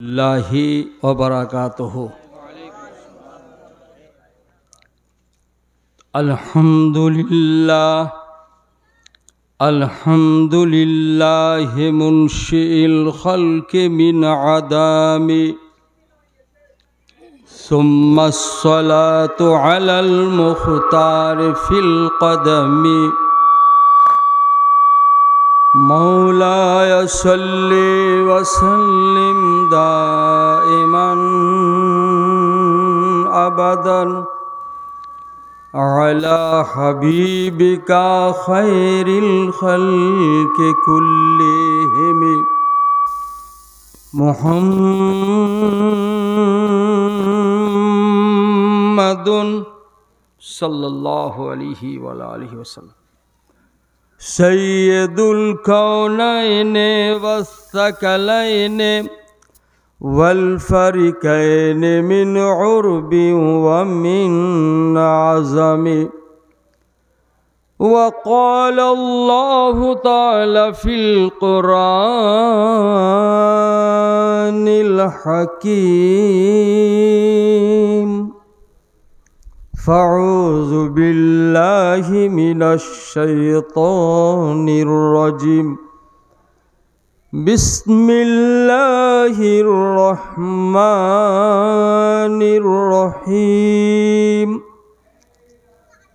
अल्लाहि व बरकातुहु। अल्हम्दुलिल्लाह मुन्शिइल खल्क़ि मिन अदामि सुम्मा अस्सलातु अलल मुख्तार फिल क़दमि मौलाय सल्लि व सल्लिम दाइमन अबदन अला हबीबिका खैरिल खल्क़ि कुल्लिहिम मुहम्मदुन सल्लल्लाहु अलैहि व आलिहि वसल्लम सय्यदुल कौनैनि वस्सकलैनि वल फरिकैनि मिन उर्बि व मिन आज़मि वक़ाल अल्लाहु तआला फिल क़ुरानिल हकीम फ़अऊज़ु बिल्लाहि मिनश शैतानिर रजीम बिस्मिल्लाहिर रहमानिर रहीम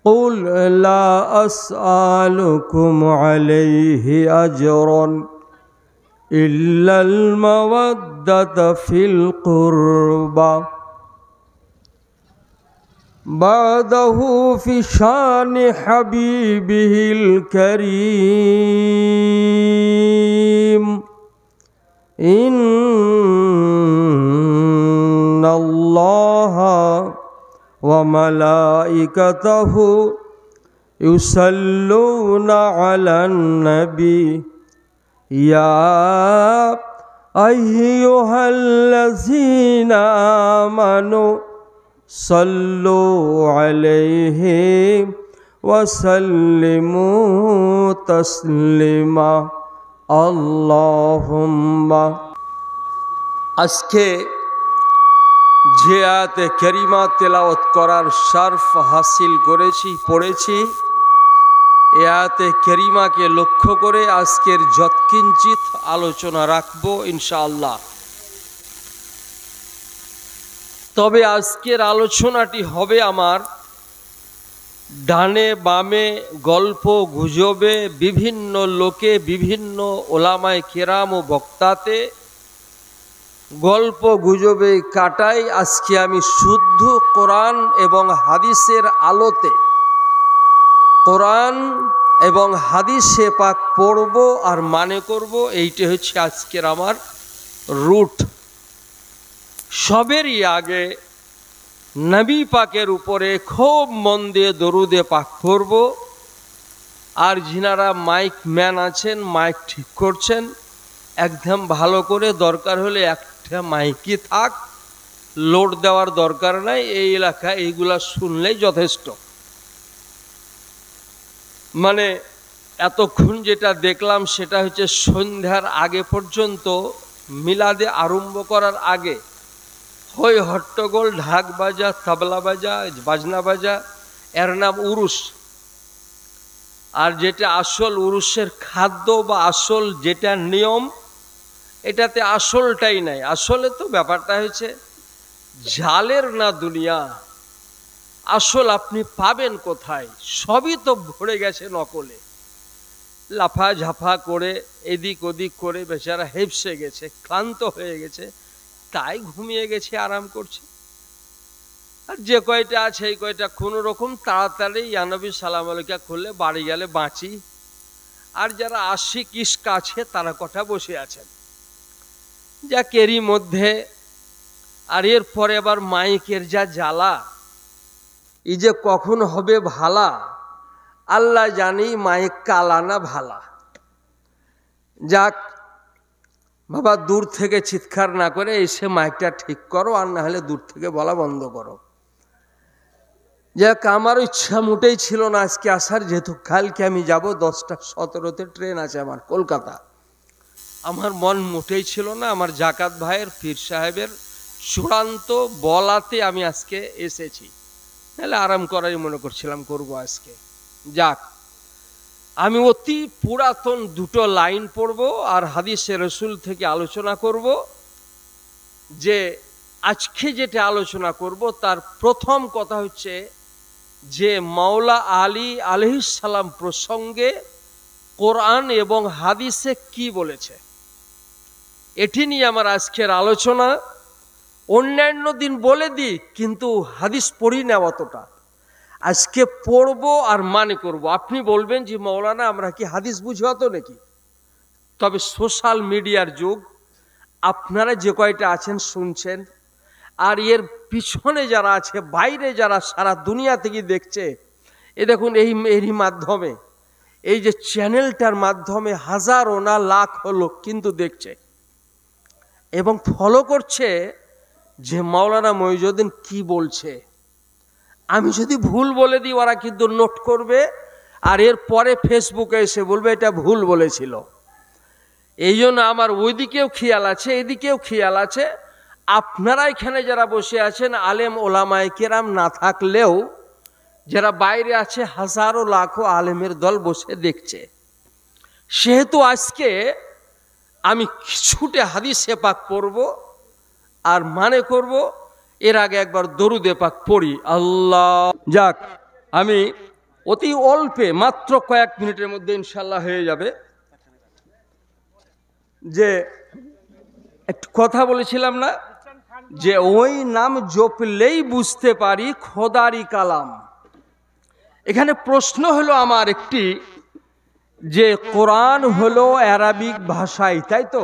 क़ुल ला अस्अलुकुम अलैहि अजरन इल्लल मवद्दत फिल क़ुर्बा बादहु फी शान हबीबिहिल करीम इन्नल्लाहा व मलाइकतहु युसल्लूना अलन नबी या अय्युहल्लज़ीना आमनू सल्लु अलैहि वसल्लिमू तस्लीमा अल्लाहुम्मा। আজকে যে আয়াতে কারিমা তেলাওয়াত করার শরফ হাসিল করেছি পড়েছি, এই আয়াতে কারিমাকে লক্ষ্য করে আজকের যৎকিঞ্চিত আলোচনা রাখব ইনশাআল্লাহ। তবে আজকের আলোচনাটি হবে আমার ডানে বামে গল্প গুজবে বিভিন্ন লোকে বিভিন্ন ওলামায়ে কেরাম ও বক্তাতে গল্প গুজবে কাটাই। আজকে আমি শুদ্ধ কোরআন এবং হাদিসের আলোতে কোরআন এবং হাদিসে পাক পড়ব আর মানে করব। এইটা হচ্ছে আজকের আমার রুট। সবেরই আগে নবী পাকের উপরে খুব মন দিয়ে দরুদে পাক করব। আর যিনারা মাইক ম্যান আছেন, মাইক ঠিক করছেন, একদম ভালো করে, দরকার হলে একটা মাইকই থাক, লোড দেওয়ার দরকার নাই। এই এলাকা এইগুলা শুনলেই যথেষ্ট। মানে এতক্ষণ যেটা দেখলাম সেটা হচ্ছে সন্ধ্যার আগে পর্যন্ত, মিলাদে আরম্ভ করার আগে হই হট্টগোল, ঢাক বাজা, তবলা বাজা, বাজনা বাজা, এর নাম উরুস। আর যেটা আসল উরুসের খাদ্য বা আসল যেটা নিয়ম, এটাতে আসলটাই নাই। আসলে তো ব্যাপারটা হয়েছে জালের না দুনিয়া, আসল আপনি পাবেন কোথায়? সবই তো ভরে গেছে নকলে। লাফা ঝাফা করে এদিক ওদিক করে বেচারা হেপসে গেছে, ক্লান্ত হয়ে গেছে, তাই ঘুমিয়ে গেছে, আরাম করছে। আর যে কয়টা আছে এই কয়টা কোনো রকম তাড়াতাড়ি ইয়ানবী সালাম আলাইকা করলে বাড়ি গেলে বাঁচি। আর যারা আশিক ইশক আছে তারা কটা বসে আছেন, যা কেরি মধ্যে। আর এরপরে আবার মাইকের যা জ্বালা, এই যে কখন হবে ভালা আল্লাহ জানি। মাইক কালা না ভালা, যাক বাবা, দূর থেকে চিৎকার না করে এসে মাইকটা ঠিক করো, আর না হলে দূর থেকে বলা বন্ধ করো। যাক, আমারও ইচ্ছা মোটেই ছিল না আজকে আসার, যেহেতু কালকে আমি যাব 10টা 17-তে ট্রেন আছে আমার কলকাতা। আমার মন মোটেই ছিল না আমার জাকাত ভাইয়ের পীর সাহেবের চূড়ান্ত বলাতে আমি আজকে এসেছি, তাহলে আরাম করাই মনে করছিলাম করব আজকে। যাক, আমি অতি পুরাতন দুটো লাইন পড়ব আর হাদিসে রসুল থেকে আলোচনা করব। যে আজকে যেটা আলোচনা করব তার প্রথম কথা হচ্ছে যে মাওলা আলী আলাইহিস সালাম প্রসঙ্গে কোরআন এবং হাদিসে কি বলেছে, এটি নিয়ে আমার আজকের আলোচনা। অন্যান্য দিন বলে দিই, কিন্তু হাদিস পড়ি না অতটা, আজকে পড়বো আর মানে করব। আপনি বলবেন যে মৌলানা আমরা কি হাদিস বুঝি অত নাকি? তবে সোশ্যাল মিডিয়ার যুগ, আপনারা যে কয়টা আছেন শুনছেন, আর এর পিছনে যারা আছে, বাইরে যারা সারা দুনিয়া থেকে দেখছে, এ দেখুন এরই মাধ্যমে, এই যে চ্যানেলটার মাধ্যমে হাজারো না লাখ লোক কিন্তু দেখছে এবং ফলো করছে যে মাওলানা মঈজউদ্দিন কি বলছে। আমি যদি ভুল বলে দিই ওরা কিন্তু নোট করবে, আর এর পরে ফেসবুকে এসে বলবে এটা ভুল বলেছিল। এই জন্য আমার ওইদিকেও খেয়াল আছে, এদিকেও খেয়াল আছে। আপনারা এখানে যারা বসে আছেন আলেম ওলামায়ে কেরাম না থাকলেও যারা বাইরে আছে হাজারো লাখো আলেমের দল বসে দেখছে। সেহেতু আজকে আমি কিছুটা হাদিসে পাক পড়ব আর মানে করব। এর আগে একবার দরুদে পাক পড়ি। আল্লাহ, যাক, আমি অতি অল্পে মাত্র কয়েক মিনিটের মধ্যে ইনশাল্লাহ হয়ে যাবে। যে একটু কথা বলেছিলাম না যে ওই নাম জপলেই বুঝতে পারি খোদারি কালাম। এখানে প্রশ্ন হলো আমার একটি, যে কোরআন হলো আরবিক ভাষায়, তাই তো?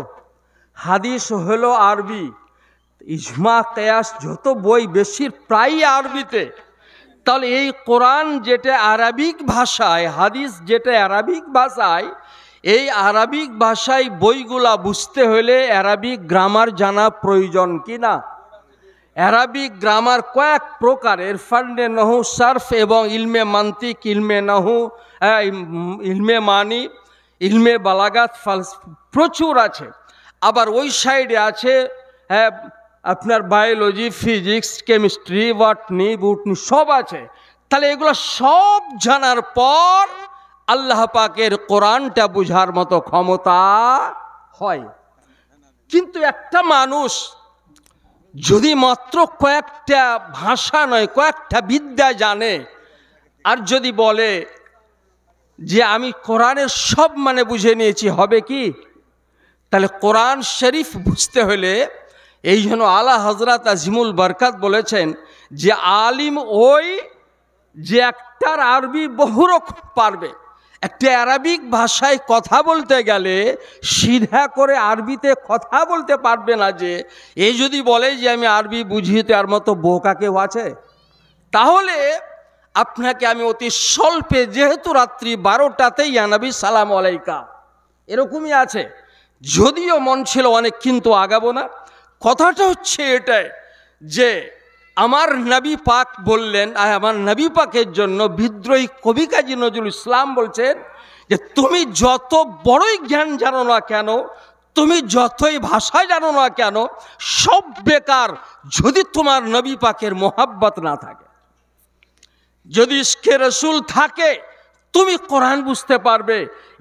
হাদিস হলো আরবি, ইজমা কিয়াস যত বই বেশির প্রায় আরবিতে। তাহলে এই কোরআন যেটা আরবিক ভাষায়, হাদিস যেটা আরবিক ভাষায়, এই আরবিক ভাষায় বইগুলা বুঝতে হলে আরবিক গ্রামার জানা প্রয়োজন কি না? আরবিক গ্রামার কয়েক প্রকারের, ফান্ডে নহু, সার্ফ এবং ইলমে মান্তিক, ইলমে নহু, ইলমে মানি, ইলমে বালাগাত, প্রচুর আছে। আবার ওই সাইডে আছে আপনার বায়োলজি, ফিজিক্স, কেমিস্ট্রি, বটনি, বুটনি সব আছে। তাহলে এগুলো সব জানার পর আল্লাহ পাকের কোরআনটা বুঝার মতো ক্ষমতা হয়। কিন্তু একটা মানুষ যদি মাত্র কয়েকটা ভাষা নয় কয়েকটা বিদ্যা জানে, আর যদি বলে যে আমি কোরআনের সব মানে বুঝে নিয়েছি, হবে কি? তাহলে কোরআন শরীফ বুঝতে হলে, এই জন্য আলা হযরত আজিমুল বরকত বলেছেন যে আলিম ওই যে একটার আরবি বহু রকম পারবে। একটা আরবিক ভাষায় কথা বলতে গেলে সিধা করে আরবিতে কথা বলতে পারবে না। যে এই যদি বলে যে আমি আরবি বুঝি, তার মতো বোকা কেউ আছে? তাহলে আপনাকে আমি অতি স্বল্পে, যেহেতু রাত্রি 12টাতেই ইয়া নবী সালাম আলাইকা এরকমই আছে, যদিও মন ছিল অনেক, কিন্তু আগাবো না। কথাটা হচ্ছে এটাই যে আমার নবী পাক বললেন, আমার নবী পাকের জন্য বিদ্রোহী কবি কাজী নজরুল ইসলাম বলছেন যে তুমি যত বড়ই জ্ঞান জানো না কেন, তুমি যতই ভাষা জানো না কেন, সব বেকার যদি তোমার নবী পাকের মোহাব্বত না থাকে। যদি ইশকে রসুল থাকে তুমি কোরআন বুঝতে পারবে,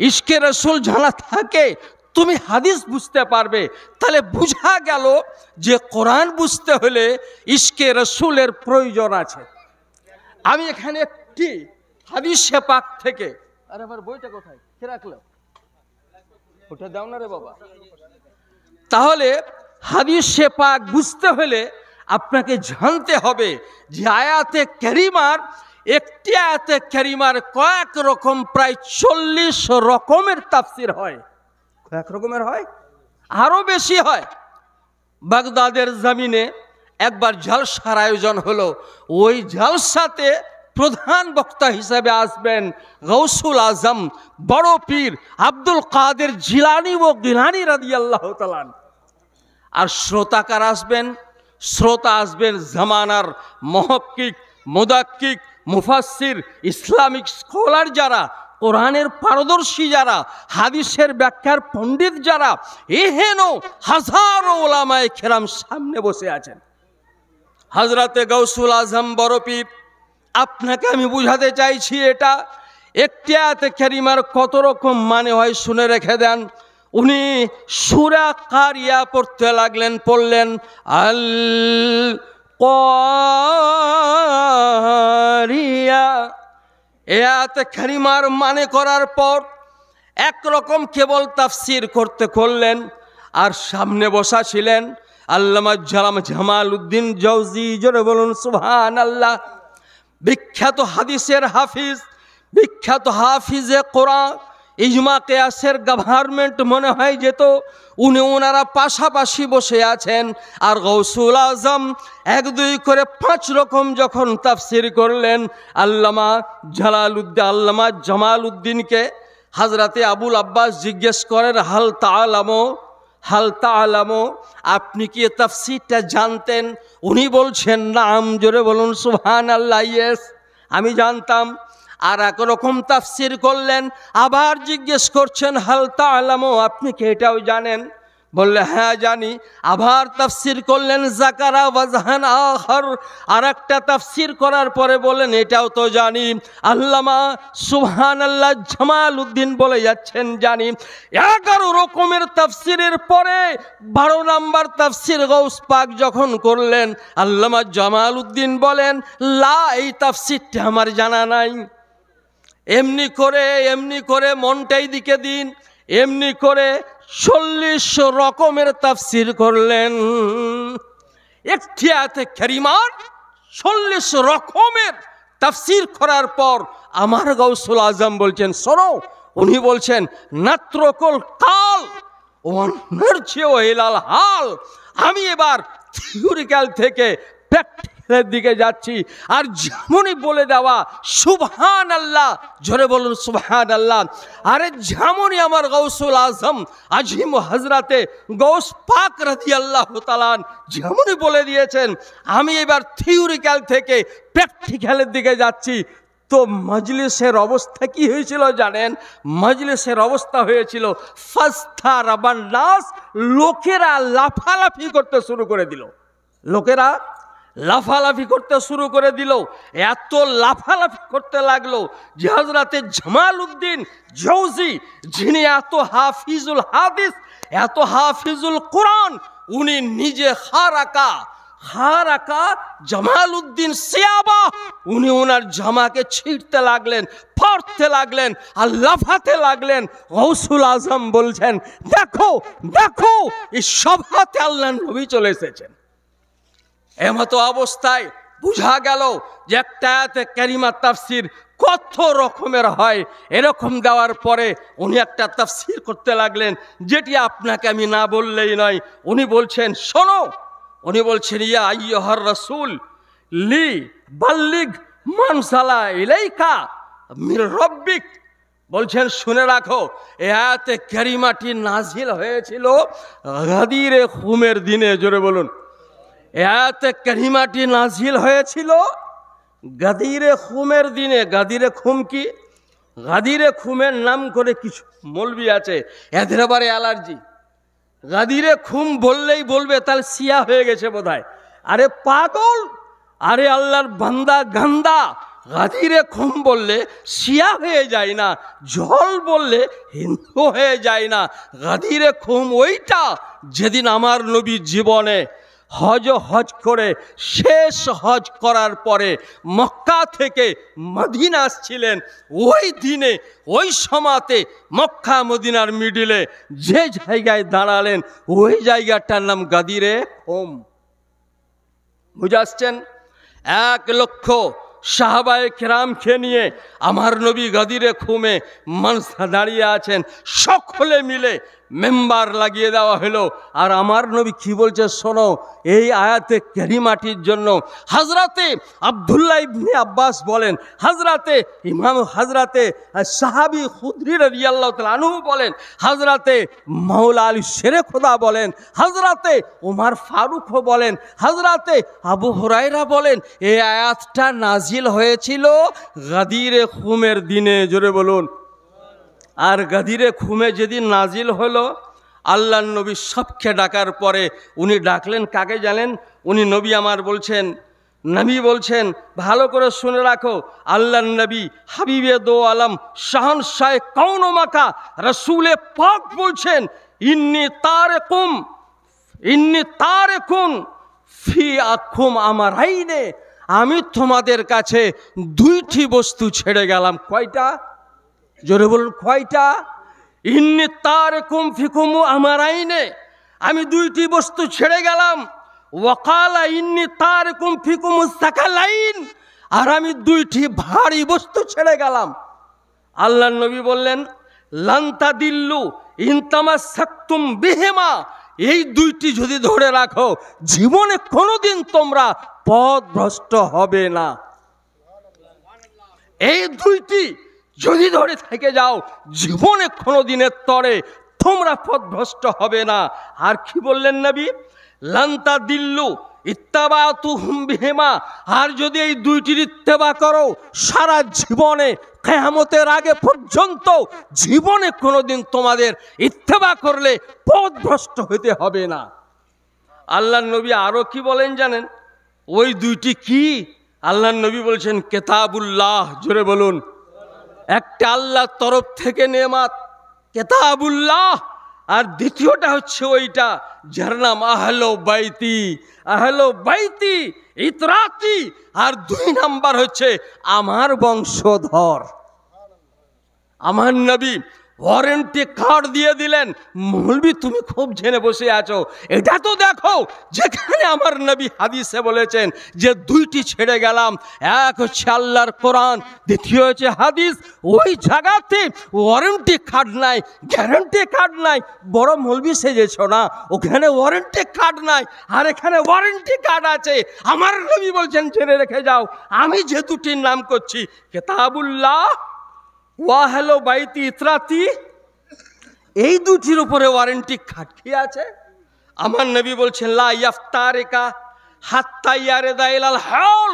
ইশকে রসুল জানা থাকে তুমি হাদিস বুঝতে পারবে। তাহলে বুঝা গেল যে কোরআন বুঝতে হলে ইশকে রসুলের প্রয়োজন আছে। আমি এখানে একটি হাদিসে পাক থেকে, আরে আমার বইটা কোথায় কে রাখলো, ওটা দাও না রে বাবা। তাহলে হাদিসে পাক বুঝতে হলে আপনাকে জানতে হবে যে আয়াতে কারিমার, একটি আয়াতে কারিমার কয়েক রকম, প্রায় 40 রকমের তাফসির হয়। কয়েক রকমের হয়, আরো বেশি হয়। বাগদাদের জমিনে একবার জলসার আয়োজন হলো। ওই জলসাতে প্রধান বক্তা হিসেবে আসবেন গৌসুল আজম বড় পীর আব্দুল কাদের জিলানী ও গিলানী রাদিয়াল্লাহু তাআলা। আর শ্রোতাকার আসবেন, শ্রোতা আসবেন জামানার মুহাক্কিক, মুদাক্কিক, মুফাসসির, ইসলামিক স্কলার যারা কোরআনের পারদর্শী যারা, হাদিসের ব্যাখ্যার পণ্ডিত যারা, এহেন হাজারো ওলামায়ে কেরাম সামনে বসে আছেন। হযরতে গাউসুল আজম বড়পীর, আপনাকে আমি বুঝাতে চাইছি এটা একটি আয়াতে কারিমার কত রকম মানে হয় শুনে রেখে দেন। উনি সূরা কারিয়া পড়তে লাগলেন, পড়লেন আল কারিয়া। এই আয়াতে কারিমার মানে করার পর একরকম কেবল তাফসির করলেন, আর সামনে বসা ছিলেন আল্লামা জামালউদ্দিন জৌজি, জোরে বলুন সুবহানাল্লাহ। বিখ্যাত হাদিসের হাফিজ, বিখ্যাত হাফিজে কোরআন, ইজমা কিয়াসের গভর্নমেন্ট মনে হয় যেত, ওনারা পাশাপাশি বসে আছেন। আর গাউসুল আজম এক দুই করে 5 রকম যখন তাফসির করলেন, আল্লামা জামালউদ্দিনকে হযরতে আবুল আব্বাস জিজ্ঞেস করেন হাল তাআলামু, আপনি কি তাফসিরটা জানতেন? উনি বলছেন নাম, জোরে বলুন সুবহানাল্লাহ, ইয়েস আমি জানতাম। আর একরকম তাফসির করলেন, আবার জিজ্ঞেস করছেন হাল তাআলামু, আপনি কি এটাও জানেন? বললে হ্যাঁ জানি। আবার তাফসির করলেন যাকারা ওয়াজহান আখার, আর একটা তাফসির করার পরে বলেন এটাও তো জানি। আল্লামা সুবহানাল্লাহ জামালউদ্দিন বলে যাচ্ছেন জানি। 11 রকমের তাফসিরের পরে 12 নাম্বার তাফসির গাউস পাক যখন করলেন, আল্লামা জামালউদ্দিন বলেন লা, এই তাফসিরটা আমার জানা নাই। এমনি করে মনটাই দিকে দিন, এমনি করে 40 রকমের তাফসির করলেন। একটি আয়াতে কারিমার 40 রকমের তাফসির করার পর আমার গাউসুল আজম বলছেন শোনো, উনি বলছেন নাত্রকল কাল ওয়ানারচিও ইলাল হাল। আমি এবার থিওরিক্যাল থেকে প্র্যাকটিক্যালের দিকে যাচ্ছি। আর যেমনই বলে দেওয়া সুবহানাল্লাহ, জোরে বলুন সুবহানাল্লাহ। আরে যেমনই আমার গাউসুল আজম আজিম হযরতে গাউস পাক রাদিয়াল্লাহু তাআলা যেমনই বলে দিয়েছেন, আমি এবার থিওরিক্যাল থেকে প্র্যাকটিক্যালের দিকে যাচ্ছি। তো মজলিসের অবস্থা কি হয়েছিল জানেন? মজলিসের অবস্থা হয়েছিল ফাস্তারাবান নাস, লোকেরা লাফালাফি করতে শুরু করে দিল। লোকেরা লাফালাফি করতে শুরু করে দিল। এত লাফালাফি করতে লাগলো যে হযরতে জামালউদ্দিন জৌজি, যিনি এত হাফিজুল হাদিস, এত হাফিজুল কোরআন, উনি নিজে হারাকা জামালউদ্দিন সিয়াবা, উনি ওনার জামাকে ছিঁড়তে লাগলেন, ফাড়তে লাগলেন আর লাফাতে লাগলেন। গাউসুল আজম বলছেন দেখো দেখো, এই সভাতে আল্লাহর নবী চলে এসেছেন। এমতো অবস্থায় বুঝা গেল যে একটা আয়াতে কারিমা তাফসির কত রকমের হয়। এরকম দেওয়ার পরে উনি একটা তাফসির করতে লাগলেন, যেটি আপনাকে আমি না বললেই নয়। উনি বলছেন শোনো, উনি বলছেন ইয়া আইয়ুহার রাসূল লি বাল্লিগ মানসালা ইলাইকা মির রব্বিক। বলছেন শুনে রাখো, এই আয়াতে কারিমাটি নাজিল হয়েছিল গাদিরে খুমের দিনে। জোরে বলুন, এই আয়াতে কারিমাটি নাজিল হয়েছিল গাদিরে খুমের দিনে। গাদিরে খুম কি? গাদিরে খুমের নাম করে কিছু মৌলবি আছে, এদের আবার অ্যালার্জি। গাদিরে খুম বললেই বলবে তাহলে সিয়া হয়ে গেছে বোধহয়। আরে পাগল, আরে আল্লাহর বান্দা গান্দা, গাদিরে খুম বললে শিয়া হয়ে যায় না, জল বললে হিন্দু হয়ে যায় না। গাদিরে খুম ওইটা যেদিন আমার নবী জীবনে হজ করে শেষ হজ করার পরে মক্কা থেকে মদিনা আসছিলেন, ওই দিনে ওই সময়তে মক্কা মদিনার মিডিলে যে জায়গায় দাঁড়ালেন, ওই জায়গাটার নাম গাদিরে খুম। বুঝে আসছেন? 1 লক্ষ সাহাবায়ে কেরামকে নিয়ে আমার নবী গাদিরে খুমে মানুষ দাঁড়িয়ে আছেন, সকলে মিলে মেম্বার লাগিয়ে দেওয়া হলো। আর আমার নবী কি বলছে শোনো, এই আয়াতে কারিমাটির জন্য হযরতে আব্দুল্লাহ ইবনে আব্বাস বলেন, হযরতে সাহাবী খুদরি রাদিয়াল্লাহু তাআলা আনহু বলেন, হযরতে মাওলা আলী শেরে খোদা বলেন, হযরতে ওমর ফারুক বলেন, হযরতে আবু হুরায়রা বলেন, এই আয়াতটা নাজিল হয়েছিল গাদিরে খুমের দিনে। জোরে বলুন আর গাদিরে খুমে যেদিন নাজিল হলো, আল্লাহর নবী সবকে ডাকার পরে উনি ডাকলেন কাকে জানেন? উনি নবী আমার বলছেন, নবী বলছেন ভালো করে শুনে রাখো, আল্লাহর নবী হাবিবে দো আলম শাহনশাহ কৌন মাকা রসুলে পাক বলছেন, ইন্নি তারেকুন ফি আকুম আমার আইনে, আমি তোমাদের কাছে দুইটি বস্তু ছেড়ে গেলাম। কয়টা? জোরে বলুন, কয়টা? ইন্নি তারেকুম ফিকুম আমার আইনে, আমি দুইটি বস্তু ছেড়ে গেলাম। ওয়াকালা ইন্নি তারেকুম ফিকুম সাকালাইন, আর আমি দুইটি ভারী বস্তু ছেড়ে গেলাম। আল্লাহর নবী বললেন, লান্তা দিল্লু ইনতামাসাকতুম বিহিমা, এই দুইটি যদি ধরে রাখো জীবনে কোনোদিন তোমরা পথভ্রষ্ট হবে না। এই দুইটি যদি ধরে থেকে যাও জীবনে কোনোদিনের তরে তোমরা পথভ্রষ্ট হবে না। আর কি বললেন নবী? লান্তা দিল্লু ইত্তাবাতুহুম বিহিমা, আর যদি এই দুইটির ইত্তেবা করো সারা জীবনে কিয়ামতের আগে পর্যন্ত জীবনে কোনোদিন তোমাদের ইত্তেবা করলে পথভ্রষ্ট হতে হবে না। আল্লাহর নবী আরো কি বলেন জানেন? ওই দুইটি কি? আল্লাহর নবী বলছেন কিতাবুল্লাহ, জোরে বলুন। একটা আল্লাহর তরফ থেকে নেয়ামত কিতাবুল্লাহ, আর দ্বিতীয়টা হচ্ছে ওইটা যার নাম আহলো বাইতি ইতরাতি, আর 2 নাম্বার হচ্ছে আমার বংশধর। আমার নবী ওয়ারেন্টি কার্ড দিয়ে দিলেন, মৌলবি তুমি খুব জেনে বসে আছো, এটা তো দেখো যেখানে আমার নবী হাদিসে বলেছেন যে দুইটি ছেড়ে গেলাম, এক হচ্ছে আল্লাহর কোরআন, দ্বিতীয় হচ্ছে হাদিস, ওই জায়গাতে ওয়ারেন্টি কার্ড নাই, গ্যারান্টি কার্ড নাই। বড় মৌলবি সেজেছ না, ওখানে ওয়ারেন্টি কার্ড নাই, আর এখানে ওয়ারেন্টি কার্ড আছে। আমার নবী বলছেন জেনে রেখে যাও, আমি যে দুটির নাম করছি কিতাবুল্লাহ ওয়াহলো বাইতি ইতরাতি, এই দুটির উপরে ওয়ারেন্টি খাটকি আছে। আমার নবী বলছেন লা ইয়াফতারিকা হাত্তা ইয়ারিদা ইলাল হাউল,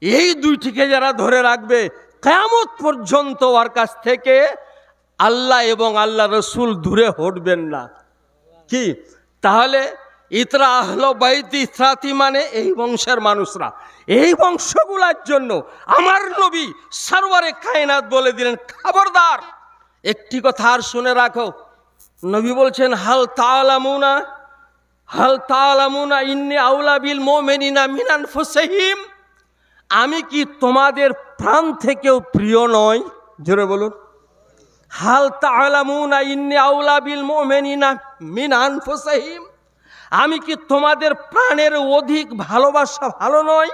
এই দুইটিকে যারা ধরে রাখবে কিয়ামত পর্যন্ত ওর কাছ থেকে আল্লাহ এবং আল্লাহ রসুল দূরে হটবেন না। কি তাহলে ইতরা আহলো বাইতি ইতরাতি মানে এই বংশের মানুষরা, এই বংশগুলার জন্য আমার নবী সরওয়ারে কায়নাত বলে দিলেন খবরদার একটি কথা আর শুনে রাখো। নবী বলছেন হাল তাআলামুনা ইন্নী আউলা বিল মুমিনিনা মিন আনফুসিহিম, আমি কি তোমাদের প্রাণ থেকেও প্রিয় নয়? জোরে বলুন, হাল তাআলামুনা ইন্নী আউলা বিল মুমিনিনা মিন আনফুসিহিম, আমি কি তোমাদের প্রাণের অধিক ভালোবাসা ভালো নয়?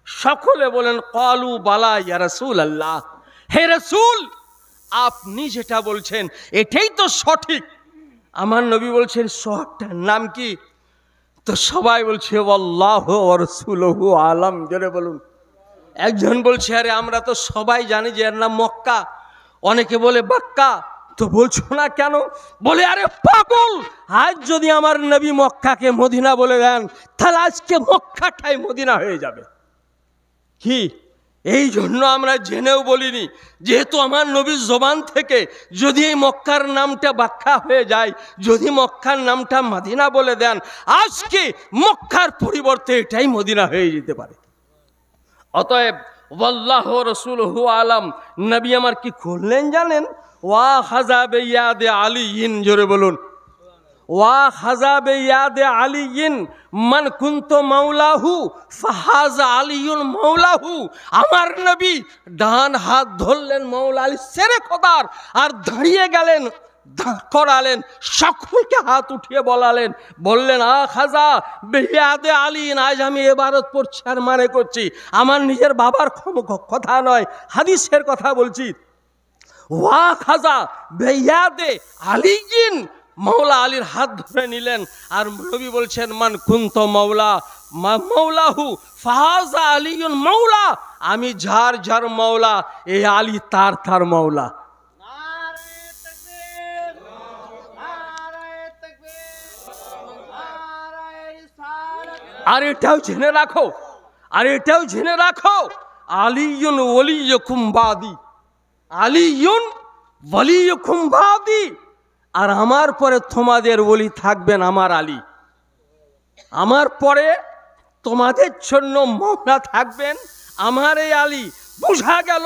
সকলে বলেন ক্বালু বালা ইয়া রাসূলুল্লাহ, হে রাসূল আপনি যেটা বলছেন এটাই তো সঠিক। আমার নবী বলছেন সঠিকটার নাম কি? তো সবাই বলছে আল্লাহু ওয়া রাসূলুহু আলাম, জোরে বলুন। একজন বলছে আরে আমরা তো সবাই জানি যে এর নাম মক্কা, অনেকে বলে বাক্কা, তো বলছো না কেন? বলে আরে পাগল, আজ যদি আমার নবী মক্কাকে মদিনা বলে দেন তাহলে আজকে মক্কাটাই মদিনা হয়ে যাবে। কি এই জন্য আমরা জেনেও বলিনি, যেহেতু আমার নবীর জবান থেকে যদি এই মক্কার নামটা ব্যাখ্যা হয়ে যায়, যদি মক্কার নামটা মদিনা বলে দেন, আজকে মক্কার পরিবর্তে এটাই মদিনা হয়ে যেতে পারে। অতএব ওয়াল্লাহু রাসূলুহু আলাম, নবী আমার কি করলেন জানেন? ওয়া খাযাবে ইয়াদে আলীন, জোরে বলুন, ওয়া খাযাবে ইয়াদে আলীন মান কুনতু মাওলাহু ফাহাযা আলীউন মাওলাহু, আমার নবী ডান হাত ধরলেন মওলা আলী সেরে খোদার, আর দাঁড়িয়ে গেলেন করালেন, সকলকে হাত উঠিয়ে বললেন আ খাজা বেয়াদে আলীন, আজ আমি এবারত পড়ছি আর মানে করছি, আমার নিজের বাবার কথা নয়, হাদিসের কথা বলছি। ওয়া খাজা বেয়াদে আলীন, মৌলা আলীর হাত ধরে নিলেন, আর নবী বলছেন মান কুনতু মাওলাহু ফাহাযা আলীউন মাওলা, আমি যার যার মৌলা এই আলী তার মৌলা। আর এটাও জেনে রাখো আলীউন ওলিয়ুকুম বাদি, আলীউন ওয়ালিয়ুকুম বাদি, আর আমার পরে তোমাদের ওলি থাকবেন আমার আলী। আমার পরে তোমাদের জন্য মওলা থাকবেন আমার এই আলী। বুঝা গেল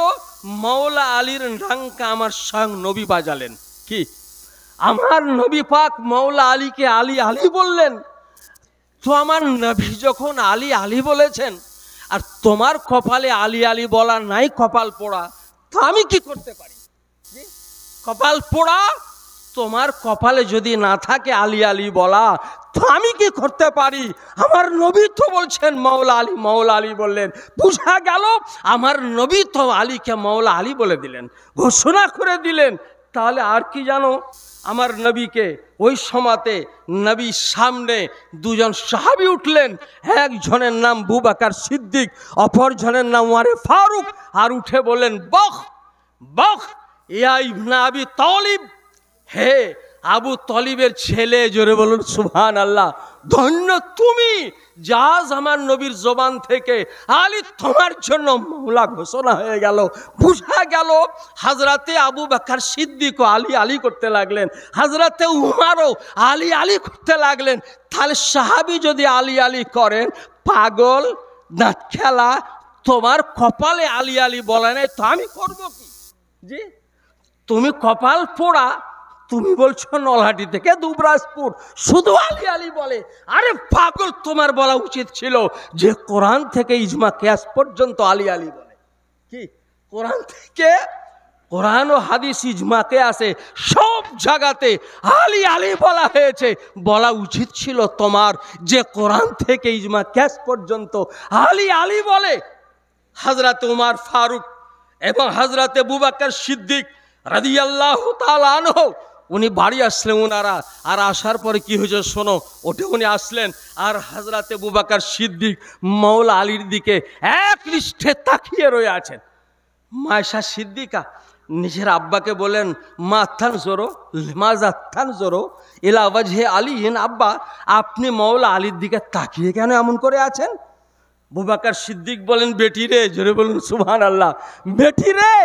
মওলা আলীর ডাঙ্কা আমার স্বয়ং নবী বাজালেন। কি আমার নবী পাক মওলা আলীকে আলী আলী বললেন। তো আমার নবী যখন আলী আলী বলেছেন, আর তোমার কপালে আলী আলী বলা নাই, কপাল পোড়া, তো আমি কি করতে পারি? কপাল পোড়া তোমার কপালে যদি না থাকে আলী আলী বলা, তো আমি কি করতে পারি? আমার নবী তো বলছেন মওলা আলী, মওলা আলী বললেন। বুঝা গেল আমার নবী তো আলীকে মওলা আলী বলে দিলেন, ঘোষণা করে দিলেন। তাহলে আর কি জানো, আমার নবীকে ওই সময়তে নবীর সামনে দুজন সাহাবী উঠলেন। একজনের নাম আবু বকর সিদ্দিক, অপরজনের নাম ওমরে ফারুক। আর উঠে বললেন, বখ বখ ইয়া ইবনে আবি তালিব, হে আবু তালিবের ছেলে, জোরে বলুন সুবহানাল্লাহ। ধন্য তুমি, জাজ আমার নবীর জবান থেকে আলী তোমার জন্য মওলা ঘোষণা হয়ে গেল। বুঝা গেল হযরতে আবু বকর সিদ্দিক আলী আলী করতে লাগলেন, হযরতে উমরও আলী আলী করতে লাগলেন। তাহলে সাহাবী যদি আলী আলী করেন, পাগল দাঁত খেলা, তোমার কপালে আলী আলী বলে নাই, তো আমি করবো কি? জি, তুমি কপাল পোড়া, তুমি বলছো নলহাটি থেকে দুবরাজপুর শুধু আলী আলী বলে। আরে পাগল, তোমার বলা উচিত ছিল যে কোরআন থেকে ইজমা কিয়াস পর্যন্ত আলী আলী বলে। কি কোরআন থেকে, কোরআন ও হাদিস ইজমা কিয়াসে সব জায়গাতে আলী আলী বলা হয়েছে। বলা উচিত ছিল তোমার যে কোরআন থেকে ইজমা কিয়াস পর্যন্ত আলী আলী বলে। হযরত উমর ফারুক এবং হযরত আবু বকর সিদ্দিক রাদিয়াল্লাহু তাআলা আনহু, উনি বাড়ি আসলেন ওনারা। আর আসার পরে কি হয়েছে শোনো, ওঠে উনি আসলেন। আর হযরত আবু বকর সিদ্দিক মওলা আলীর দিকে এক দৃষ্টে তাকিয়ে রয়ে আছেন। মায়েশা সিদ্দিকা নিজের আব্বাকে বলেন, মা তানজুরু লিমাযা তানজুরু ইলা ওয়াজহি আলীন, আব্বা আপনি মওলা আলীর দিকে তাকিয়ে কেন এমন করে আছেন? আবু বকর সিদ্দিক বলেন, বেটি রে, জোরে বলুন সুবহানাল্লাহ, বেটি রে,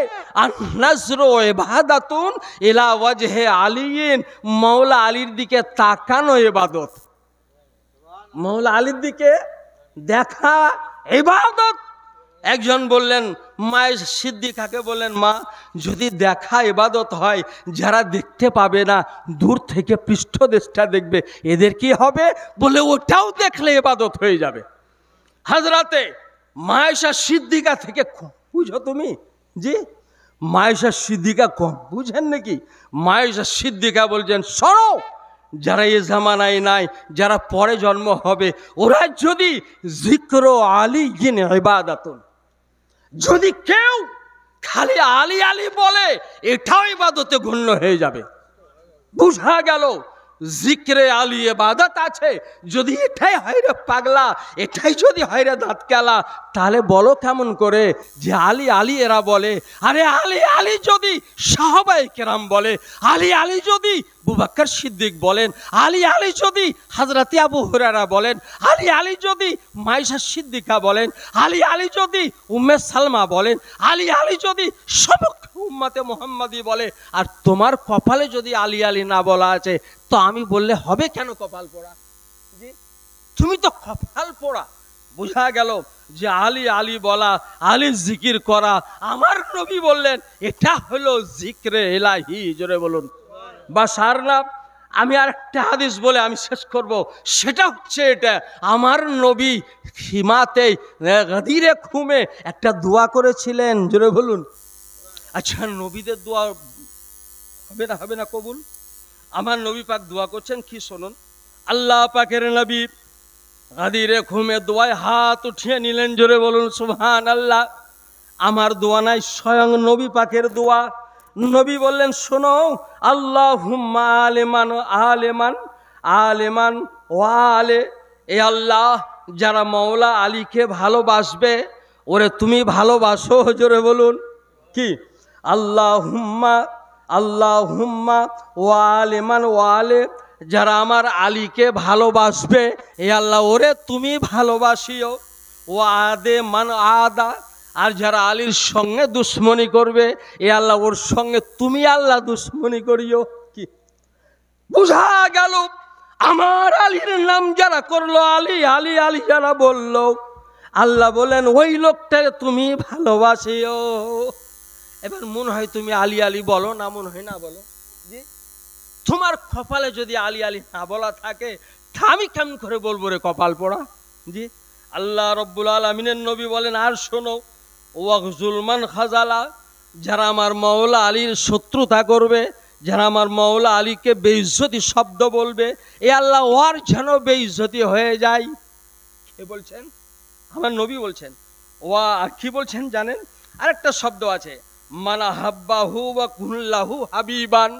আর নাজরু ইবাদাতুন ইলা ওয়াজহি আলীন, মওলা আলীর দিকে তাকানো ইবাদত। মওলা আলীর দিকে দেখা ইবাদত। একজন বললেন, মায়ের সিদ্দিকাকে বললেন, মা যদি দেখা ইবাদত হয়, যারা দেখতে পাবে না দূর থেকে পৃষ্ঠদেশটা দেখবে, এদের কি হবে? বলে ওটাও দেখলে ইবাদত হয়ে যাবে। হযরতে মায়েশা সিদ্দিকা থেকে বুঝো তুমি? জি, মায়েশা সিদ্দিকা কম বুঝেন নাকি? মায়েশা সিদ্দিকা বলছেন, শোনো, যারা এ জামানায় নাই, যারা পরে জন্ম হবে, ওরা যদি জিক্র আলী ইন ইবাদাতুন, যদি কেউ খালি আলী আলী বলে, এটাও ইবাদতে গণ্য হয়ে যাবে। বুঝা গেল জিক্রে আলী ইবাদত আছে। যদি এটাই হয় রে পাগলা, এটাই যদি হয় রে দাঁত কেলা, তাহলে বলো কেমন করে যে আলী আলী এরা বলে? আরে আলী আলী যদি সাহাবায়ে কেরাম বলে, আলী আলী যদি আবু বকর সিদ্দিক বলেন, আলী আলী যদি হযরতে আবু হুরায়রা বলেন, আলী আলী যদি মায়েশা সিদ্দিকা বলেন, আলী আলী যদি উম্মে সালমা বলেন, আলী আলী যদি সমগ্র উম্মতে মুহাম্মাদি বলে, আর তোমার কপালে যদি আলী আলী না বলা আছে, তো আমি বললে হবে কেন কপাল পোড়া? জি, তুমি তো কপাল পোড়া। বুঝা গেল যে আলী আলী বলা, আলী জিকির করা, আমার নবী বললেন এটা হলো জিক্রে ইলাহি, জোরে বলুন। বা সার না, আমি আর একটা হাদিস বলে আমি শেষ করব। সেটা হচ্ছে এটা, আমার নবী হিমাতে গাদিরে খুমে একটা দোয়া করেছিলেন, জোরে বলুন। আচ্ছা, নবীদের দোয়া হবে না কবুল? আমার নবী পাক দোয়া করছেন কি শুনুন। আল্লাহ পাকের নবী গাদিরে খুমে দোয়ায় হাত উঠিয়ে নিলেন, জোরে বলুন সুবহানাল্লাহ। আমার দোয়া নাই, স্বয়ং নবী পাকের দোয়া। নবী বললেন, শোনো, আল্লাহুম্মা আলেমান আলেমান আলেমান ওয়ালে, এ আল্লাহ, যারা মওলা আলীকে ভালোবাসবে, ওরে তুমি ভালোবাসো, জোরে বলুন। কি আল্লাহুম্মা আল্লাহুম্মা ওয়ালেমান ওয়ালে, যারা আমার আলীকে ভালোবাসবে, এ আল্লাহ ওরে তুমি ভালোবাসিও। ও আদে মান আদা, আর যারা আলীর সঙ্গে দুশ্মনী করবে এ আল্লাহ ওর সঙ্গে তুমি আল্লাহ দুশ্মনী করিও। কি বুঝা গেল? আমার আলীর নাম যারা করলো আলী আলী আলী যারা বললো, আল্লাহ বলেন ওই লোকটাকে তুমি ভালোবাসিও। এবার মনে হয় তুমি আলী আলী বলো না, মনে হয় না বলো। জি, তোমার কপালে যদি আলী আলী না বলা থাকে আমি কেমন করে বলবো রে কপাল পোড়া। জি, আল্লাহ রব্বুল আলামিনের নবী বলেন আর শোনো, ওয়াকজুলমান খাজালা, যারা আমার মাওলা আলীর শত্রুতা করবে, যারা আমার মাওলা আলীকে বেইজ্জতি শব্দ বলবে, এ আল্লাহ ওর যেন বেইজ্জতি হয়ে যায়। কে বলছেন? আমার নবী বলছেন। ওয়া কি বলছেন জানেন? আরেকটা শব্দ আছে, মানা হাব্বাহু ওয়া কুল্লাহু হাবিবান,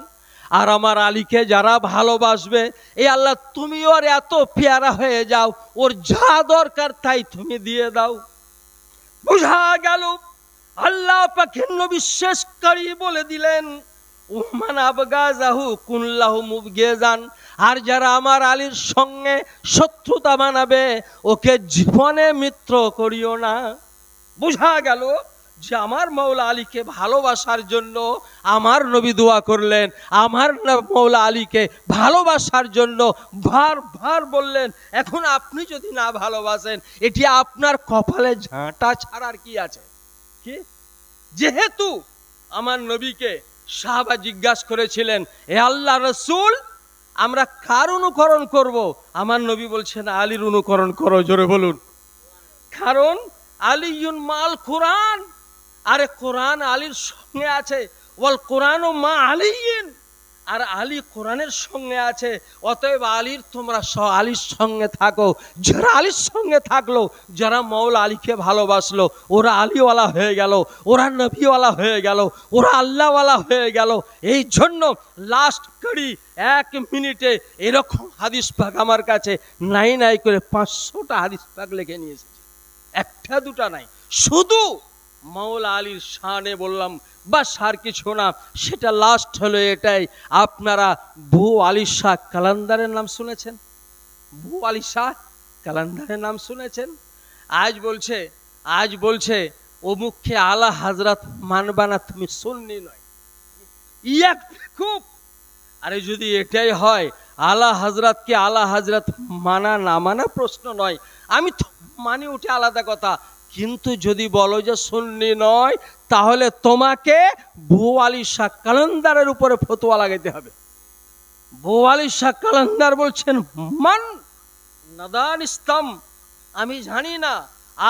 আর আমার আলীকে যারা ভালোবাসবে এ আল্লাহ তুমি ওর এত পেয়ারা হয়ে যাও, ওর যা দরকার তাই তুমি দিয়ে দাও। বুঝা গেল? আল্লাহ পাকের নবী শেষ করি বলে দিলেন ওমান আবগাজাহু কুল্লাহু মুবগিজান, আর যারা আমার আলীর সঙ্গে শত্রুতা বানাবে ওকে জীবনে মিত্র করিও না। বুঝা গেল যে আমার মাওলা আলীকে ভালোবাসার জন্য আমার নবী দোয়া করলেন, আমার মাওলা আলীকে ভালোবাসার জন্য বারবার বললেন। এখন আপনি যদি না ভালোবাসেন এটি আপনার কপালে ঝাঁটা ছাড়ার কি আছে? কি, যেহেতু আমার নবীকে সাহাবা জিজ্ঞাসা করেছিলেন এ আল্লাহ রসুল আমরা কার অনুকরণ করব? আমার নবী বলছেন আলীর অনুকরণ করো। জোরে বলুন। কারণ আলীউন মাল কোরআন, আরে কোরআন আলীর সঙ্গে আছে, ওয়াল কোরআন ও মা আলীন, আর আলী কোরআনের সঙ্গে আছে, অতএব আলীর তোমরা আলীর সঙ্গে থাকো। যারা আলীর সঙ্গে থাকলো, যারা মাওলা আলীকে ভালোবাসলো ওরা আলীওয়ালা হয়ে গেল, ওরা নবীওয়ালা হয়ে গেল, ওরা আল্লাহওয়ালা হয়ে গেল। এই জন্য লাস্ট করি 1 মিনিটে এরকম হাদিস পাক আমার কাছে নাই নাই করে 500টা হাদিস পাক লিখে নিয়ে এসেছি, একটা দুটা নাই। শুধু মাওলা আলীর শানে বললাম, বাস আর কিছু না। সেটা লাস্ট হলো এটাই, আপনারা ভু আলী শাহ কালান্দারের নাম শুনেছেন? ভু আলী শাহ কালান্দারের নাম শুনেছেন? আজ বলছে অমুককে আলা হাজরাত মানবানা, তুমি সুন্নি নয়। ইয়াক খুব, আরে যদি এটাই হয় আলা হাজরাতকে আলা হাজরাত মানা না মানা প্রশ্ন নয়, আমি তো মানি, উঠে আলাদা কথা। কিন্তু যদি বলো যে সুন্নি নয় তাহলে তোমাকে ভু আলী শাহ কালান্দারের উপরে ফতোয়া লাগাইতে হবে। ভু আলী শাহ কালান্দার বলছেন মান নাদান ইসলাম, আমি জানি না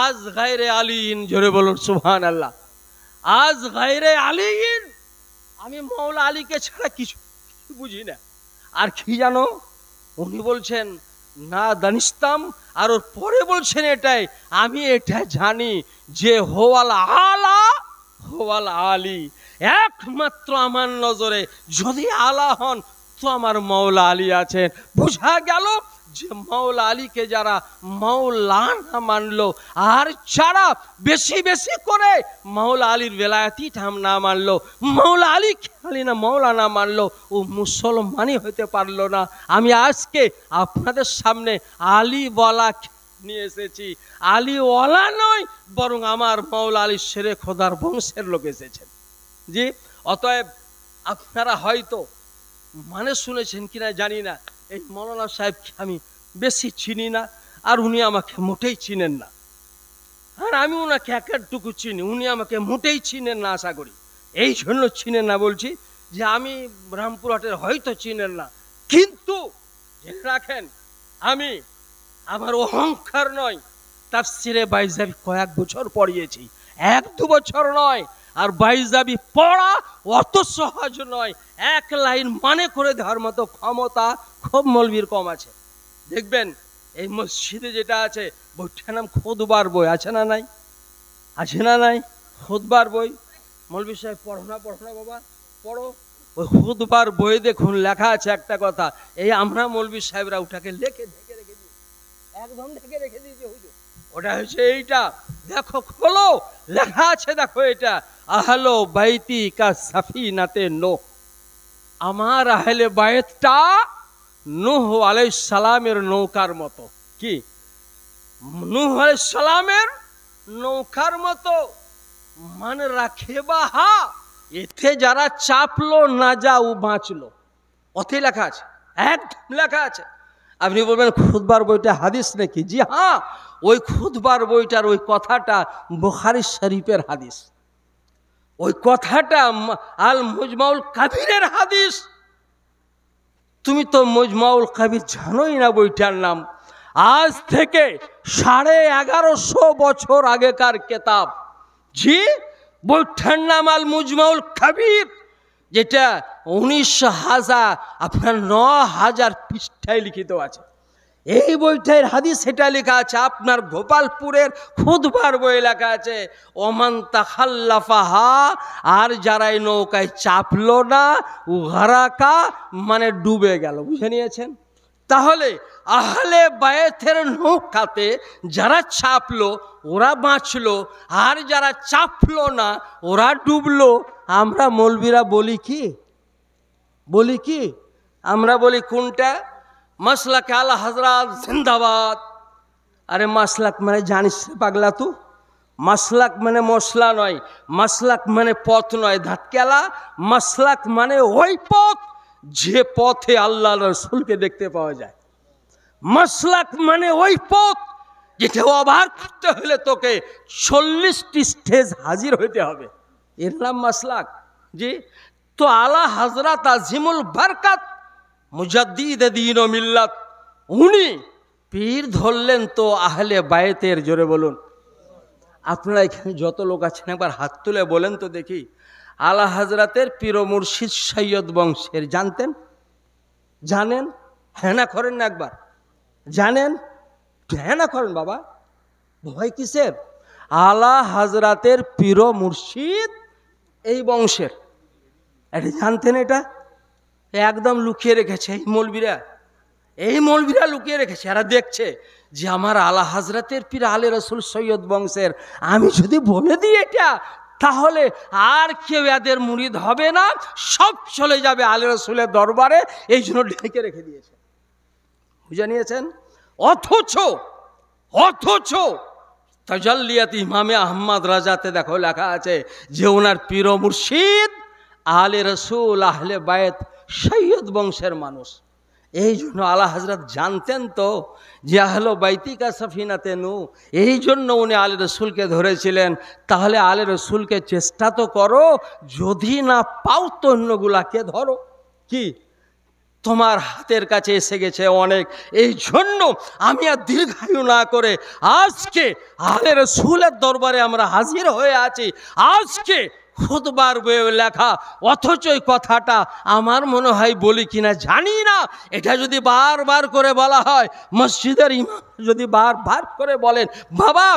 আজ গায়রে আলীন। জোরে বলুন সুবহানাল্লাহ। আজ গায়রে আলীন, আমি মাওলা আলীকে ছাড়া কিছু বুঝি না। আর কি জানো, উনি বলছেন না দানিস্তাম, আর ওর পরে বলছেন এটাই, আমি এটা জানি যে হোয়াল আলা হোয়াল আলী, একমাত্র আমার নজরে যদি আলা হন তো আমার মাওলা আলী আছেন। বুঝা গেল যে মাওলা আলীকে যারা মাওলা না মানলো, আর যারা বেশি বেশি করে মাওলা আলীর বেলায়াতিটা না মানলো, মাওলা আলী খালি না মাওলা না মানলো, ও মুসলমানই হতে পারলো না। আমি আজকে আপনাদের সামনে আলীওয়ালা নিয়ে এসেছি। আলীওয়ালা নয়, বরং আমার মাওলা আলী শেরে খোদার বংশের লোক এসেছেন। জি, অতএব আপনারা হয়তো মানে শুনেছেন কিনা জানি না, এই মৌলানা সাহেবকে আমি বেশি চিনি না, আর উনি আমাকে মোটেই চিনেন না। আর আমি ওনাকে একটুকু চিনি, উনি আমাকে মোটেই চিনেন না আশা করি। এই জন্য চিনেন না বলছি যে আমি রামপুরহাটের হয়তো চিনেন না, কিন্তু জেনে রাখেন আমি, আমার অহংকার নয়, তাফসিরে বাইজাবি কয়েক বছর পড়িয়েছি, 1-2 বছর নয়। আর বাইজাবি পড়া অত সহজ নয়, 1 লাইন মানে করে দেওয়ার মতো ক্ষমতা খুব মৌলবীর কম আছে। দেখবেন এই মসজিদে যেটা আছে বইটার নাম খুতবার বই, আছে না নাই? আছে না নাই? খুতবার বই। মৌলবী সাহেব পড়ো না বাবা, পড়ো। ওই খুতবার বই দেখুন লেখা আছে একটা কথা, এই আমরা মৌলবী সাহেবরা ওটাকে ঢেকে রেখে দিই, একদম ঢেকে রেখে দিয়েছি। ওটা হচ্ছে এইটা, দেখো খোলো, লেখা আছে দেখো, এটা আহলো বাইতি কা সাফিনাতে নূহ, আমার আহলে বাইতটা নূহ আলাইহিস সালামের নৌকার মতো। কি? নূহ আলাইহিস সালামের নৌকার মতো। মান রাখে বাহা, এতে যারা চাপলো না যা ও বাঁচলো, অতে লেখা আছে, একদম লেখা আছে। আপনি বলবেন খুতবার বইটা হাদিস নাকি? জি হ্যাঁ, ওই খুতবার বইটার ওই কথাটা বুখারী শরীফের হাদিস, ওই কথাটা আল মুজমাউল কাবিরের হাদিস। তুমি তো মুজমাউল কাবির জানোই না বইটার নাম। আজ থেকে 1150 বছর আগেকার কেতাব। জি, বইটার নাম আল মুজমাউল কাবির, যেটা 19,000 আপনার 9,000 পৃষ্ঠায় লিখিত আছে। এই বইটার হাদিস সেটা লেখা আছে। আপনার গোপালপুরের খুতবার বই লেখা আছে ওমান তাখাল্লাফাহা, আর যারা এই নৌকায় চাপলো না ও গারাকা মানে ডুবে গেল। বুঝে নিয়েছেন? তাহলে আহলে বায়েতের নৌকাতে যারা চাপলো ওরা বাঁচলো, আর যারা চাপলো না ওরা ডুবলো। আমরা মৌলবীরা বলি কি? বলি কি? আমরা বলি কোনটা? মাসলাক আলা হযরত জিন্দাবাদ। আরে মাসলাক মানে জানিস পাগলা তু? মাসলাক মানে মশলা নয়, মাসলাক মানে পথ নয় ধাতকেলা। মাসলাক মানে ওই পথ যে পথে আল্লাহ রাসূলকে দেখতে পাওয়া যায়। মাসলাক মানে ওই পথ যেটা ওভার করতে হলে তোকে 40টি স্টেজ হাজির হইতে হবে, এর নাম মাসলাক। জি, তো আলা হযরত আজিমুল বরকত মুজাদ্দিদ দ্বীন ও মিল্লাত, উনি পীর ধরলেন তো আহলে বায়েতের। জোরে বলুন। আপনারা এখানে যত লোক আছেন একবার হাত তুলে বলেন তো দেখি, আলা হযরতের পীর ও মুর্শিদ সৈয়দ বংশের জানতেন? জানেন? হ্যাঁ না করেন না একবার? জানেন? হ্যাঁ না করেন বাবা, ভয় কিসের? আলা হযরতের পীর ও মুর্শিদ এই বংশের, এটা জানতেন? এটা একদম লুকিয়ে রেখেছে এই মৌলবীরা। এই মৌলবীরা লুকিয়ে রেখেছে। এরা দেখছে যে আমার আলা হযরতের পীর আলে রাসূল সৈয়দ বংশের, আমি যদি বলে দিই এটা, তাহলে আর কেউ এদের মুরিদ হবে না, সব চলে যাবে আলে রাসূলের দরবারে। এই জন্য ঢেকে রেখে দিয়েছে। বুঝে নিয়েছেন? অথচ তাজাল্লিয়াত ইমামে আহমদ রাজাতে দেখো লেখা আছে যে ওনার পীর ও মুর্শিদ আলে রাসূল আহলে বায়েত সৈয়দ বংশের মানুষ। এই জন্য আলা হযরত জানতেন তো যে আহলে বাইতিকা সাফিনাতে নূ, এই জন্য উনি আলে রাসূলকে ধরেছিলেন। তাহলে আলে রাসূলকে চেষ্টা তো করো, যদি না পাও তো অন্যগুলাকে ধরো। কি তোমার হাতের কাছে এসে গেছে অনেক। এই জন্য আমি আর দীর্ঘায়ু না করে আজকে আলে রাসূলের দরবারে আমরা হাজির হয়ে আছি। আজকে খুতবার বইয়ে লেখা, অথচ এই কথাটা আমার মনে হয় বলি কিনা জানি না। এটা যদি বারবার করে বলা হয়, মসজিদের ইমাম যদি বারবার করে বলেন, বাবা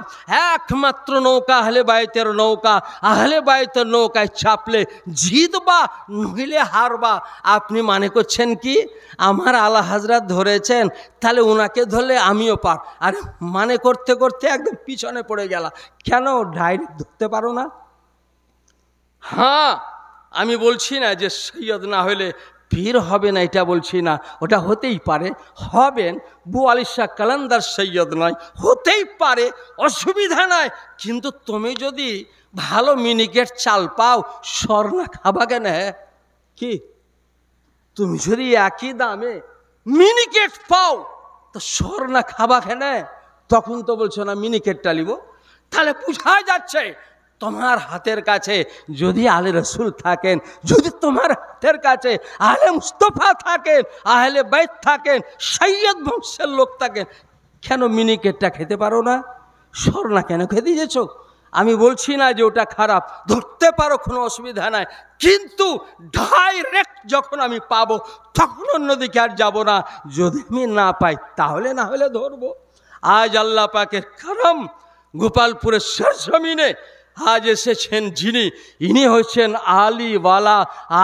একমাত্র নৌকা আহলে বায়েতের নৌকা, আহলে বায়েতের নৌকায় চাপলে জিতবা নইলে হারবা, আপনি মানে করছেন কি আমার আলা হযরত ধরেছেন, তাহলে ওনাকে ধরলে আমিও পার। আর মানে করতে করতে একদম পিছনে পড়ে গেলাম। কেন ডাইরেক্ট ধরতে পারো না? হ্যাঁ, আমি বলছি না যে সৈয়দ না হলে পীর হবে না, এটা বলছি না। ওটা হতেই পারে, হবেন। বু আলী শাহ কালান্দার সৈয়দ নয়, হতেই পারে, অসুবিধা নয়। কিন্তু তুমি যদি ভালো মিনিকেট চাল পাও, স্বর্ণা খাবা কেন? কি তুমি যদি একই দামে মিনিকেট পাও তো স্বর্ণা খাবা কেন? তখন তো বলছো না মিনিকেটটা নিব। তাহলে বোঝা যাচ্ছে তোমার হাতের কাছে যদি আলে রাসূল থাকেন, যদি তোমার হাতের কাছে আলে মুস্তাফা থাকেন, আহলে বাইত থাকেন, সৈয়দ বংশের লোক থাকেন, কেন মিনিকেটটা খেতে পারো না? স্বর্ণা কেন খেতে দিয়েছ? আমি বলছি না যে ওটা খারাপ, ধরতে পারো, কোনো অসুবিধা নাই। কিন্তু ডাইরেক্ট যখন আমি পাবো তখন অন্যদিকে আর যাব না। যদি আমি না পাই তাহলে না হলে ধরবো। আজ আল্লাহ পাকের কারম, গোপালপুরের সরজমিনে আজ এসেছেন যিনি, ইনি হচ্ছেন আলীওয়ালা,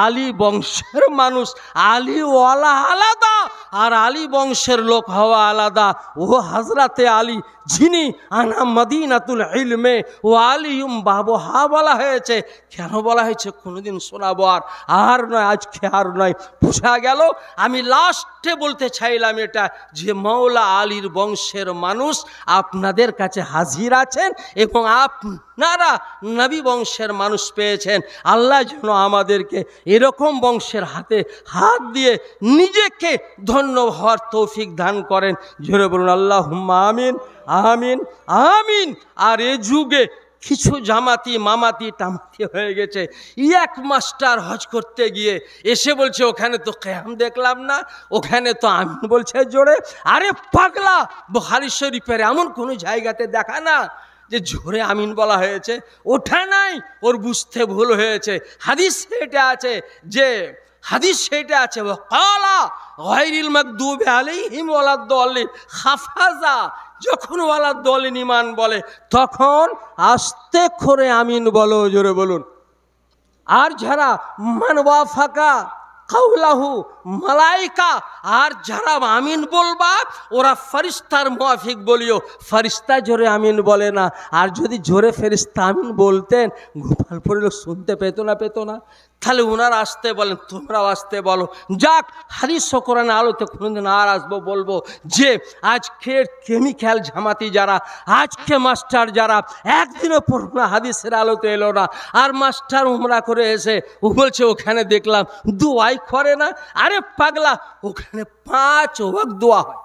আলী বংশের মানুষ। আলীওয়ালা আলাদা আর আলী বংশের লোক হওয়া আলাদা। ও হযরতে আলী, যিনি আনা মদিনাতুল ইলমে ও আলিউম বাবুহা বলা হয়েছে। কেন বলা হয়েছে কোনোদিন শোনাবো, আর নয়, আজকে আর নয়। বোঝা গেল। আমি লাস্টে বলতে চাইলাম এটা, যে মৌলা আলীর বংশের মানুষ আপনাদের কাছে হাজির আছেন এবং না না, নবী বংশের মানুষ পেয়েছেন। আল্লাহ যেন আমাদেরকে এরকম বংশের হাতে হাত দিয়ে নিজেকে ধন্য হওয়ার তৌফিক দান করেন। জোরে বলুন আল্লাহুম্মা আমিন আমিন আমিন। আর এ যুগে কিছু জামাতি মামাতি টামাতি হয়ে গেছে। এক মাস্টার হজ করতে গিয়ে এসে বলছে ওখানে তো কিয়াম দেখলাম না, ওখানে তো আমিন বলছে জোরে। আরে পাগলা, বুখারী শরীফের এমন কোনো জায়গাতে দেখা না যে জোরে আমিন বলা হয়েছে? ওঠা নাই, ওর বুঝতে ভুল হয়েছে। হাদিস সেটা আছে যে হাদিস সেটা আছে ওয়াকালা গায়রিল মাগদুবি আলাইহিম ওয়ালাদ-দাল্লিন, হাফাজা যখন ওয়ালাদ-দাল্লিন ঈমান বলে তখন আস্তে করে আমিন বলো, জোরে বলুন। আর যারা মান ওয়াফাকা কাউলাহু মালাইকা, আর যারা আমিন বলবা ওরা ফেরেশতার মুয়াফিক বলিও। ফেরেশতা জোরে আমিন বলে না। আর যদি জোরে ফেরেশতা আমিন বলতেন গোপালপুরের লোক শুনতে পেত না, পেত না? তাহলে ওনারা আসতে বলেন, তোমরাও আসতে বলো। যাক, হাদিস ও কোরআন আলোতে কোনোদিন আর আসবো বলবো যে আজকের কেমিক্যাল জামাতি যারা, আজকে মাস্টার যারা একদিনও পড়ল না, হাদিসের আলোতে এলো না, আর মাস্টার উমরা করে এসে ও বলছে ওখানে দেখলাম দোয়াই করে না। আরে পাগলা, ওখানে 5 ওয়াক্ত দোয়া হয়,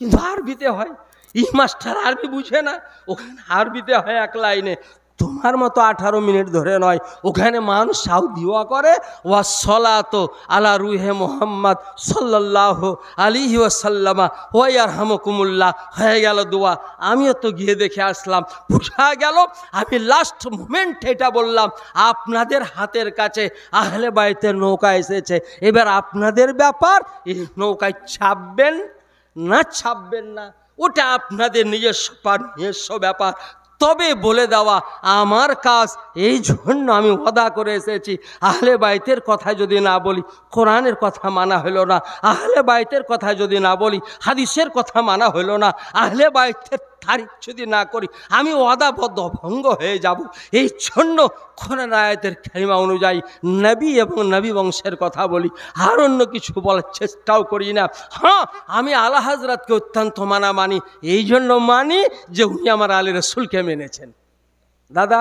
কিন্তু আরবিতে হয়। এই মাস্টার আরবি বুঝে না, ওখানে আরবিতে হয় এক লাইনে। তোমার মতো 18 মিনিট ধরে নয়, ওখানে মানুষ সাউদিওয়া করে ওয়া সলাতো আলা রুহে মোহাম্মদ সাল্লাল্লাহু আলাইহি ওয়াসাল্লামা ওয়া ইয়ারহামুকুমুল্লাহ হয়ে গেল দোয়া। আমিও তো গিয়ে দেখে আসলাম, বুঝা গেল। আমি লাস্ট মোমেন্ট এটা বললাম, আপনাদের হাতের কাছে আহলে বাইতের নৌকা এসেছে, এবার আপনাদের ব্যাপার। এই নৌকায় ছাপবেন না ছাপবেন না ওটা আপনাদের নিজস্ব ব্যাপার। তবে বলে দেওয়া আমার কাজ। এই জন্য আমি ওয়াদা করে এসেছি, আহলে বাইতের কথা যদি না বলি কোরআনের কথা মানা হলো না, আহলে বাইতের কথা যদি না বলি হাদিসের কথা মানা হলো না, আহলে বাইতের তারিফ যদি না করি আমি ওয়াদাবদ্ধ ভঙ্গ হয়ে যাব। এই জন্য কোরআন আয়াতের কালিমা অনুযায়ী নবী এবং নবী বংশের কথা বলি, আর অন্য কিছু বলার চেষ্টাও করি না। হ্যাঁ, আমি আলা হযরতকে অত্যন্ত মানি। এই জন্য মানি যে উনি আমার আলী রাসূলকে মেনেছেন। দাদা,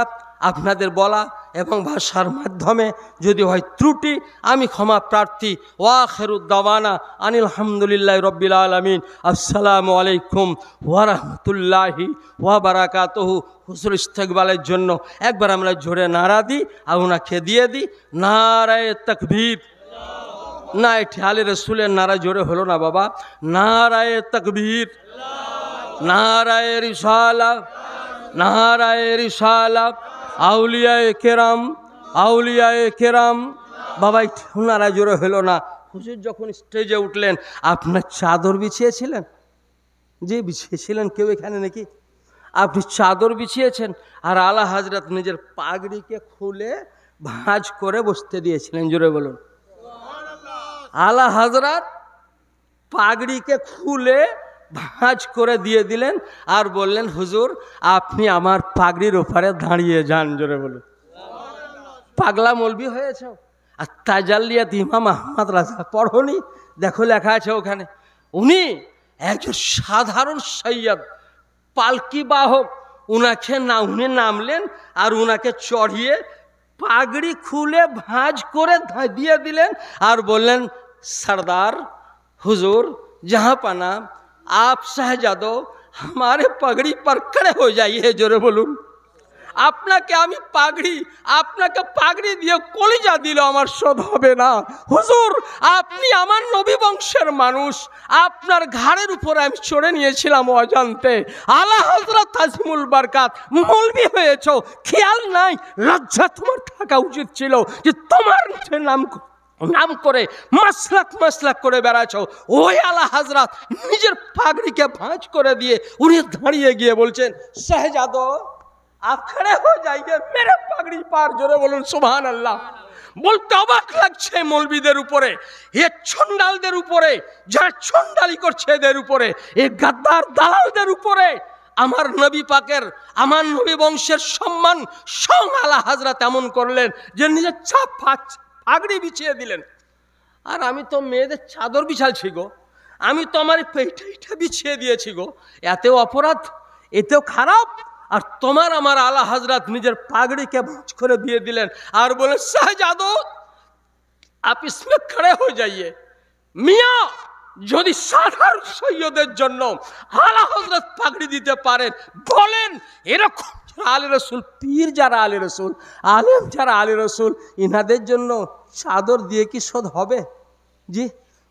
আপনাদের বলা এবং ভাষার মাধ্যমে যদি হয় ত্রুটি আমি ক্ষমা প্রার্থী। ওয়া আখিরুদ দাওয়ানা আনিল হামদুলিল্লাহি রাব্বিল আলামিন। আসসালামু আলাইকুম ওয়া রাহমাতুল্লাহি ওয়া বারাকাতুহু। হুজুর ইস্তেকবালের জন্য একবার আমরা জোরে নারা দিই আর ওনাকে দিয়ে দিই নারায়ে তাকবীর। না, এটি আলী রাসূলের নারা জোরে হলো না বাবা। নারায়ে তাকবীর, নারায়ে রিসালা, নারায়ে রিসালা। আউলিয়ায়ে কেরাম, আউলিয়ায়ে কেরাম। বাবা একটু নারা জোরে হলো না। হুজুর যখন স্টেজে উঠলেন আপনার চাদর বিছিয়েছিলেন? যে বিছিয়েছিলেন কেউ এখানে নাকি? আপনি চাদর বিছিয়েছেন আর আলা হযরত নিজের পাগড়িকে খুলে ভাঁজ করে বসতে দিয়েছিলেন। জোরে বলুন আলা হযরত পাগড়িকে খুলে ভাঁজ করে দিয়ে দিলেন আর বললেন হুজুর আপনি আমার পাগড়ির ওপরে দাঁড়িয়ে যান। জোরে বলুন। পাগলা মৌলবি হয়েছে। আর তাজাল্লিয়াত ইমাম আহমদ রাজা পড়নি? দেখো লেখা আছে ওখানে। উনি একজন সাধারণ সৈয়দ পালকি বাহক, উনি নামলেন আর উনাকে চড়িয়ে পাগড়ি খুলে ভাঁজ করে দিয়ে দিলেন আর বললেন सरदार हुजूर जहाँ पना आप शहजादो हमारे पगड़ी पर खड़े हो जाइए। जोरे बोलून আপনাকে আমি পাগড়ি, আপনাকে পাগড়ি দিয়ে কলিজা দিল আমার শোধ হবে না। হুজুর আপনি আমার নবী বংশের মানুষ, আপনার ঘাড়ের উপরে আমি চড়ে নিয়েছিলাম অজান্তে। আলা হযরত তাজিমুল বারকাত মৌলবি হয়েছো, খেয়াল নাই, লজ্জা তোমার থাকা উচিত ছিল যে তোমার নাম করে মাসলাক করে বেড়াচ্ছ। ওই আলা হযরত নিজের পাগড়িকে ভাঁজ করে দিয়ে উনি দাঁড়িয়ে গিয়ে বলছেন শাহজাদো आप खड़े हो जाइए मेरे पगड़ी पार। जोरे बोलুন সুবহান আল্লাহ। বলতে অবাক লাগছে মৌলবীদের উপরে, এ ছন্ডালদের উপরে, যারা ছন্ডালি করছে এদের উপরে, এ গাদ্দার দালালদের উপরে আমার নবী পাকের, আমার নবী বংশের সম্মান সং আলা হযরত এমন করলেন যে নিজের পাগড়ি বিছিয়ে দিলেন। আর আমি তো মেয়েদের চাদর বিছালছি গো, আমি তো আমার পেটটা বিছিয়ে দিয়েছি গো। এতেও অপরাধ, এতেও খারাপ। আর তোমার আমার আলা হযরত নিজের পাগড়িকে ভাঁজ করে দিয়ে দিলেন আর বলে শাহজাদো आप इसमें खड़े हो जाइए। मियाँ যদি সাধারণ সৈয়দের জন্য আলা হযরত পাগড়ি দিতে পারেন বলেন, এরকম আলে রসুল পীর যারা আলে রসুল আলেম যারা আলে রসুল ইনাদের জন্য চাদর দিয়ে কি শোধ হবে? জি,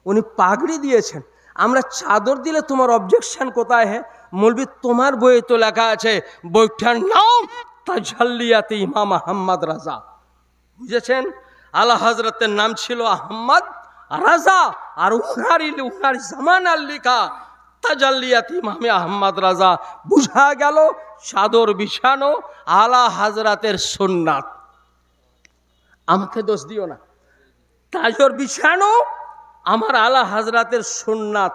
উনি পাগড়ি দিয়েছেন, আমরা চাদর দিলে তোমার অবজেকশন কোথায়? হ্যাঁ মৌলবি তোমার বইয়ে তো লেখা আছে, বইটার নাম তাজাল্লিয়াতে ইমাম আহমদ রাজা। বুঝেছেন? আলা হযরতের নাম ছিল আহমদ রাজা, আর উনার জামানার লেখা তাজাল্লিয়াত ইমাম আহমদ রাজা। বুঝা গেল চাদর বিছানো আলা হযরতের সুন্নাত। আমাকে দোষ দিও না, চাদর বিছানো আমার আলা হযরতের সুন্নাত।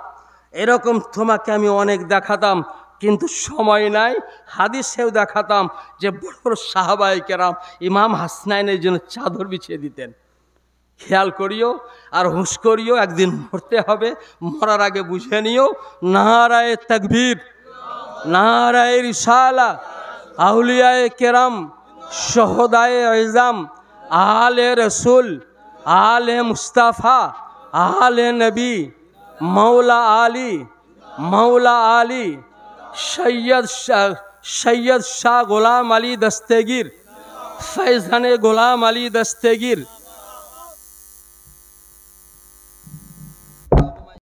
এরকম তোমাকে আমি অনেক দেখাতাম, কিন্তু সময় নাই। হাদিসেও দেখাতাম যে বড় বড় সাহাবায়ে কেরাম ইমাম হাসনাইনের জন্য চাদর বিছিয়ে দিতেন। খেয়াল করিও আর হুঁশ করিও, একদিন মরতে হবে, মরার আগে বুঝে নিও নারায়ে তাকবীর, নারায়ে রিসালা, আউলিয়ায়ে কেরাম, শহদায়ে ইজাম, আলে রসুল, আলে মুস্তাফা, আলে নবী, মৌলা আলী, সৈয়দ শাহ গোলাম আলী দস্তগীর, ফैज़ान গোলাম আলী দস্তগীর,